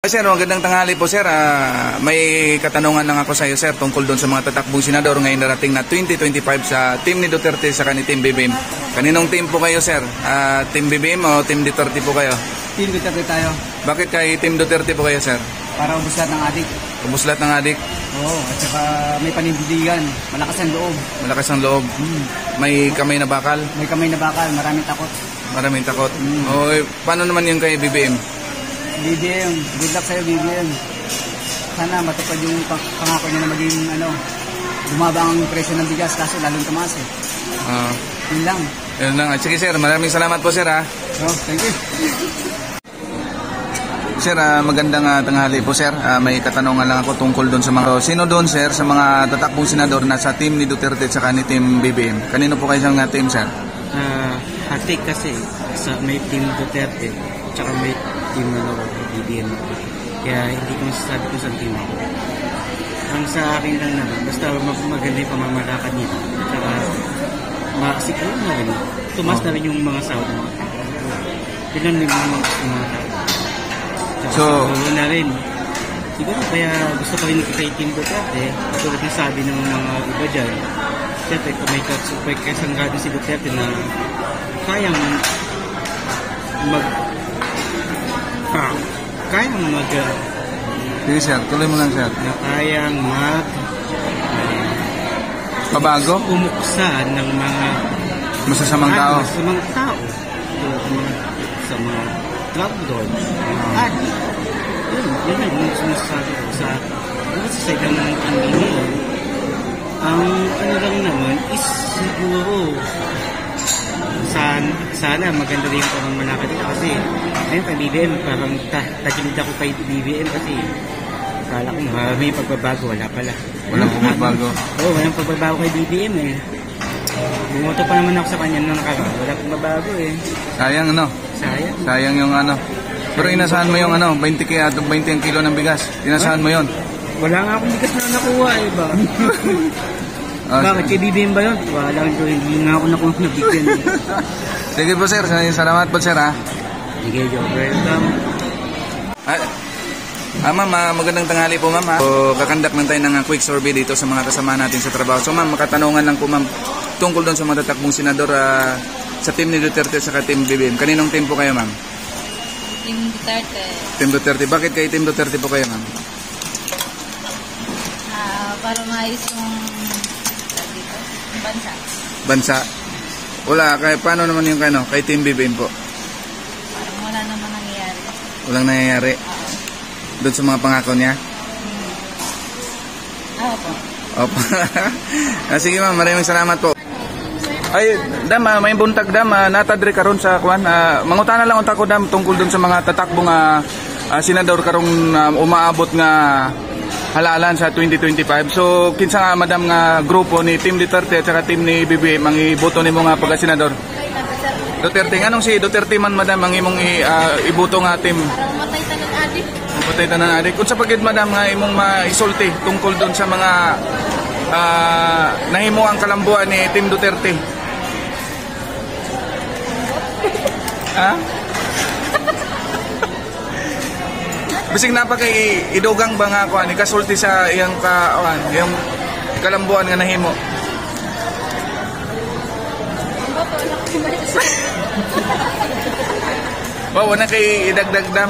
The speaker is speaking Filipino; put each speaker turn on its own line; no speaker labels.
Sir, magandang tanghali po sir. May katanungan lang ako sa iyo sir tungkol doon sa mga tatakbong senador ngayon darating na 2025 sa team ni Duterte sa ni Team BBM. Kaninong team po kayo sir? Team BBM o Team Duterte po kayo?
Team Duterte tayo.
Bakit kay Team Duterte po kayo sir?
Para ubus lahat ng adik.
Ubus lahat ng adik?
Oo, at saka may panindigan. Malakas ang loob.
Malakas ang loob. May kamay na bakal?
May kamay na bakal, maraming takot.
Maraming takot. O, paano naman yung kay BBM?
BBM, good luck sa'yo BBM. Sana matupad yung pangako niya na maging bumaba ang presyo ng bigas kaso lalong tumaas eh. Yun lang.
Yun lang. Sige sir, maraming salamat po sir ha.
Thank you.
Sir, magandang tanghali po sir. May katanungan lang ako tungkol doon sa mga... Sino doon sir sa mga tatakbong senador na sa team ni Duterte at saka ni Team BBM? Kanino po kayo siyang team sir?
Hati kasi may Team Duterte at may Team BBM. Kaya hindi ko masasabi kung saan team ako. Ang sa akin lang naman, basta maganda yung pamamalakad nila. At saka siguro na rin. Tumas na rin yung mga sahod mo. Pilan na yung mga tao. So, na rin. Siguro kaya gusto ko rin kay Team Duterte. Tulad ng sabi ng mga iba dyan. Siyempre, kung may kasanggado si Duterte na kayang
sige sir, tuloy mo lang sir.
Na kayang
pabago?
Umuksa ng mga
masasamang tao.
Masasamang tao. Sa mga drug lord. At yun yung sinasabi ko sa side ng Panginoon. Ang lang naman is siguro sana maganda rin yung pamamalakad nila kasi ayun kay BBM parang tagilid ako kay BBM kasi kala ko may pagbabago, wala pala.
Walang pagbabago?
Oo, walang pagbabago kay BBM eh. Bumoto pa naman ako sa kanya nung nakaraan, wala pagbabago eh.
Sayang Sayang yung pero inasahan mo yung 20 ang kilo ng bigas. Inasahan mo yon?
Wala nga akong bigas na nakuha eh ba? Bakit? Kay BBM ba yun? Wala ko, hindi nga ako nabigyan.
Sige po sir, salamat po sir ha.
Sige, you're welcome.
Ma'am, magandang tanghali po ma'am. So, kakandak lang tayo ng quick survey dito sa mga kasama natin sa trabaho. So ma'am, makatanungan lang po ma'am tungkol doon sa mga tatakbong senador sa team ni Duterte at saka team BBM. Kaninong team po kayo ma'am?
Team Duterte.
Team Duterte. Bakit kay Team Duterte po kayo ma'am?
Para maayos yung
bansa. Wala, paano naman yung kay Team BBM po?
Parang wala naman nangyayari.
Walang nangyayari? Doon sa mga pangako niya?
Opo.
Opo. Sige ma'am, maraming salamat po. Ay, dam, may buntag dam, natadre karon sa kuan. Mangutana lang unta ko dam tungkol doon sa mga tatakbong senador karong umaabot nga halalan sa 2025. So kinsa nga madam nga grupo ni Team Duterte at saka team ni BBM ang iboto nimo nga pagka-senador? Duterte. Anong si Duterte man madam ang imong iboto nga team?
Para mamatay tanang adik.
Mamatay tanang adik. Unsa pagid madam nga imong maisulti tungkol doon sa mga nahimo ang kalambuan ni Team Duterte? Ha? Bising napakay idugang ba nga ako ani kasulti sa iyang yung kalambuan nga nahimo. Wow, na kay idagdag dam.